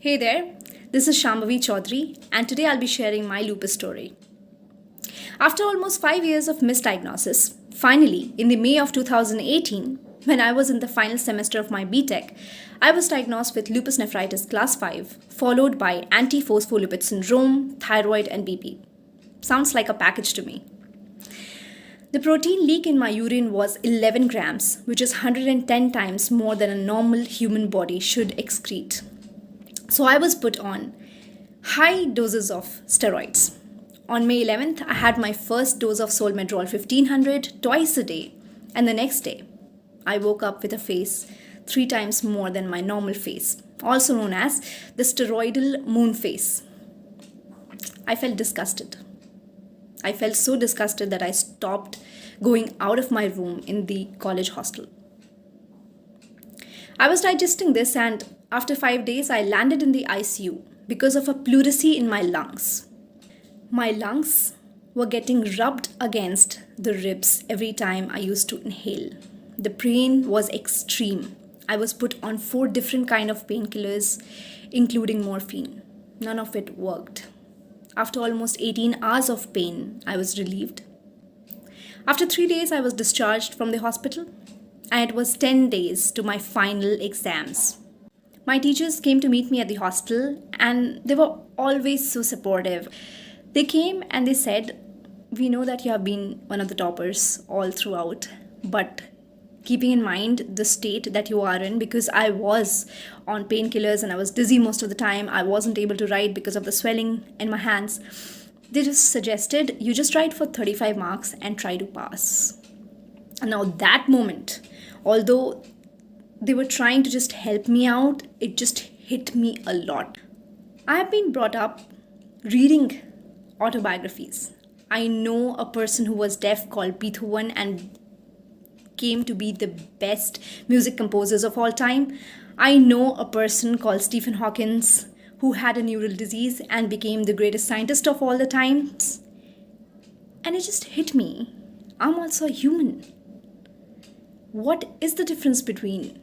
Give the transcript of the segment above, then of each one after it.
Hey there, this is Shambhavi Chaudhary, and today I'll be sharing my lupus story. After almost 5 years of misdiagnosis, finally, in the May of 2018, when I was in the final semester of my BTech, I was diagnosed with lupus nephritis class 5, followed by antiphospholipid syndrome, thyroid, and BP. Sounds like a package to me. The protein leak in my urine was 11 grams, which is 110 times more than a normal human body should excrete. So I was put on high doses of steroids. On May 11th, I had my first dose of Solmedrol 1500 twice a day, and the next day, I woke up with a face 3 times more than my normal face, also known as the steroidal moon face. I felt disgusted. I felt so disgusted that I stopped going out of my room in the college hostel. I was digesting this, and after 5 days, I landed in the ICU because of a pleurisy in my lungs. My lungs were getting rubbed against the ribs every time I used to inhale. The pain was extreme. I was put on 4 different kinds of painkillers, including morphine. None of it worked. After almost 18 hours of pain, I was relieved. After 3 days, I was discharged from the hospital, and it was 10 days to my final exams. My teachers came to meet me at the hostel, and they were always so supportive. They came and they said, "We know that you have been one of the toppers all throughout, but keeping in mind the state that you are in," because I was on painkillers and I was dizzy most of the time. I wasn't able to write because of the swelling in my hands. They just suggested you just write for 35 marks and try to pass. Now that moment, although they were trying to just help me out, it just hit me a lot. I have been brought up reading autobiographies. I know a person who was deaf called Beethoven and came to be the best music composers of all time. I know a person called Stephen Hawking who had a neural disease and became the greatest scientist of all the times. And it just hit me. I'm also a human. What is the difference between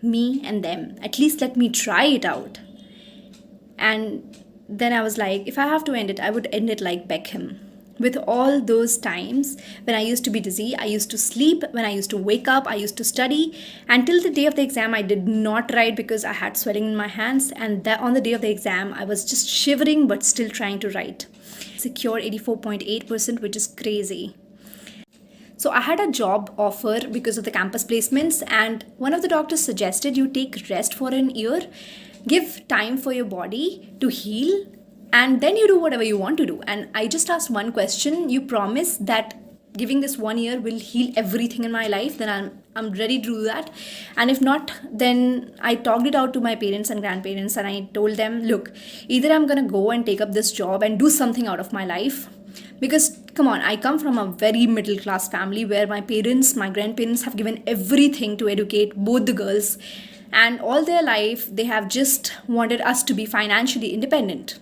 me and them? At least let me try it out. And then I was like, if I have to end it, I would end it like Beckham. With all those times when I used to be dizzy, I used to sleep, when I used to wake up, I used to study. Until the day of the exam, I did not write because I had swelling in my hands. And on the day of the exam, I was just shivering but still trying to write. Secure 84.8%, which is crazy. So I had a job offer because of the campus placements, and one of the doctors suggested you take rest for an year, give time for your body to heal, and then you do whatever you want to do. And I just asked one question: you promise that giving this 1 year will heal everything in my life? Then I'm ready to do that. And if not, then I talked it out to my parents and grandparents, and I told them, look, either I'm gonna go and take up this job and do something out of my life. Because, come on, I come from a very middle class family where my parents, my grandparents have given everything to educate both the girls. And all their life, they have just wanted us to be financially independent.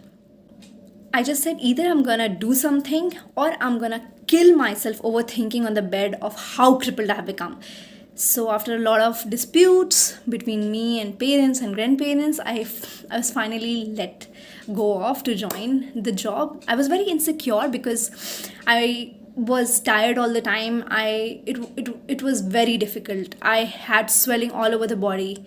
I just said, either I'm gonna do something or I'm gonna kill myself overthinking on the bed of how crippled I have become. So after a lot of disputes between me and parents and grandparents, I was finally let go of to join the job. I was very insecure because I was tired all the time. It was very difficult. I had swelling all over the body.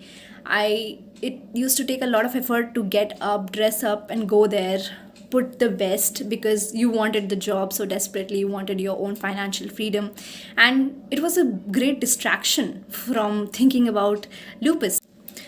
It used to take a lot of effort to get up, dress up, and go there, put the best, because you wanted the job so desperately. You wanted your own financial freedom, and it was a great distraction from thinking about lupus.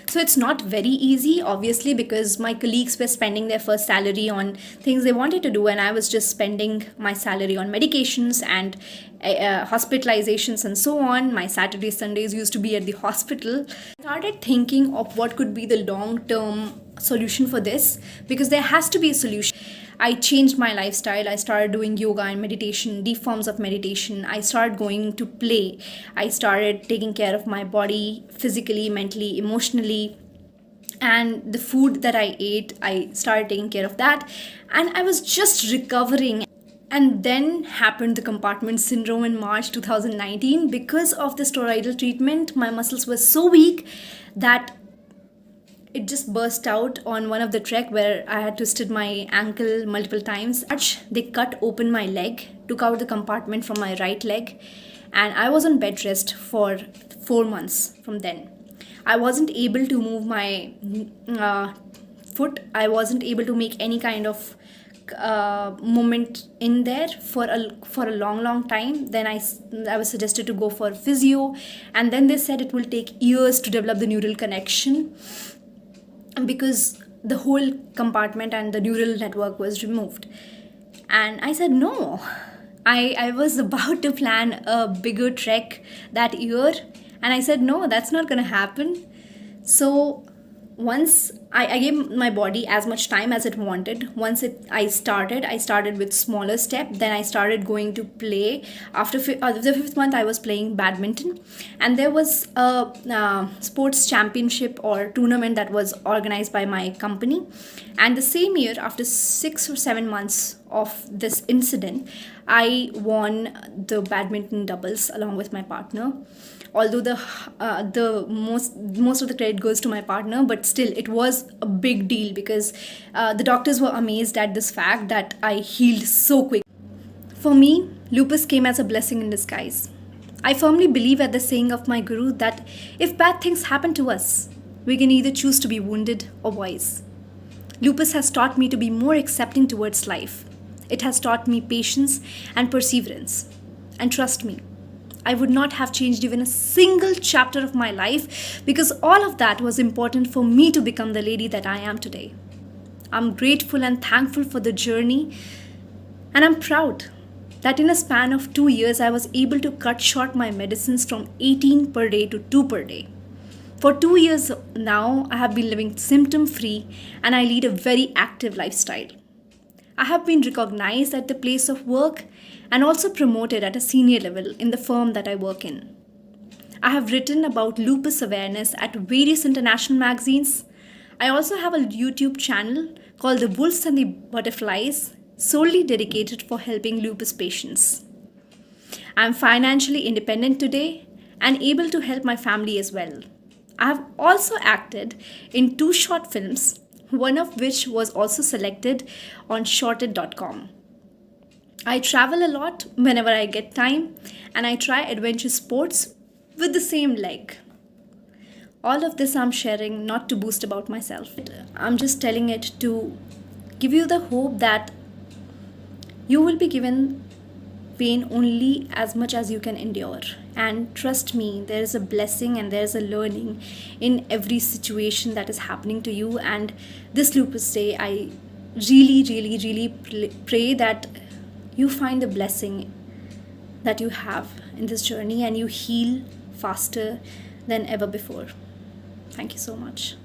So it's not very easy, obviously, because my colleagues were spending their first salary on things they wanted to do, and I was just spending my salary on medications and hospitalizations and so on. My Saturdays, Sundays used to be at the hospital. I started thinking of what could be the long-term solution for this, because there has to be a solution. I changed my lifestyle. I started doing yoga and meditation, deep forms of meditation. I started going to play. I started taking care of my body physically, mentally, emotionally. And the food that I ate, I started taking care of that. And I was just recovering. And then happened the compartment syndrome in March 2019. Because of the steroidal treatment, my muscles were so weak that It just burst out on one of the trek where I had twisted my ankle multiple times. They cut open my leg, took out the compartment from my right leg, and I was on bed rest for 4 months from then. I wasn't able to move my foot. I wasn't able to make any kind of movement in there for a long time. Then I was suggested to go for physio, and then they said it will take years to develop the neural connection because the whole compartment and the neural network was removed. And I said no. I was about to plan a bigger trek that year, and I said no, that's not gonna happen. So once I gave my body as much time as it wanted. Once I started with smaller step. Then I started going to play. After the 5th month, I was playing badminton, and there was a sports championship or tournament that was organized by my company. And the same year, after 6 or 7 months of this incident, I won the badminton doubles along with my partner. Although the most of the credit goes to my partner, but still it was a big deal because the doctors were amazed at this fact that I healed so quick. For me, lupus came as a blessing in disguise. I firmly believe at the saying of my guru that if bad things happen to us, we can either choose to be wounded or wise. Lupus has taught me to be more accepting towards life. It has taught me patience and perseverance. And trust me, I would not have changed even a single chapter of my life because all of that was important for me to become the lady that I am today. I'm grateful and thankful for the journey, and I'm proud that in a span of 2 years I was able to cut short my medicines from 18 per day to 2 per day. For 2 years now, I have been living symptom free and I lead a very active lifestyle. I have been recognized at the place of work and also promoted at a senior level in the firm that I work in. I have written about lupus awareness at various international magazines. I also have a YouTube channel called The Wolves and the Butterflies, solely dedicated for helping lupus patients. I am financially independent today and able to help my family as well. I have also acted in 2 short films, one of which was also selected on shorted.com. I travel a lot whenever I get time, and I try adventure sports with the same leg. All of this I'm sharing not to boast about myself. I'm just telling it to give you the hope that you will be given pain only as much as you can endure. And trust me, there is a blessing and there is a learning in every situation that is happening to you. And this Lupus Day, I really pray that you find the blessing that you have in this journey and you heal faster than ever before. Thank you so much.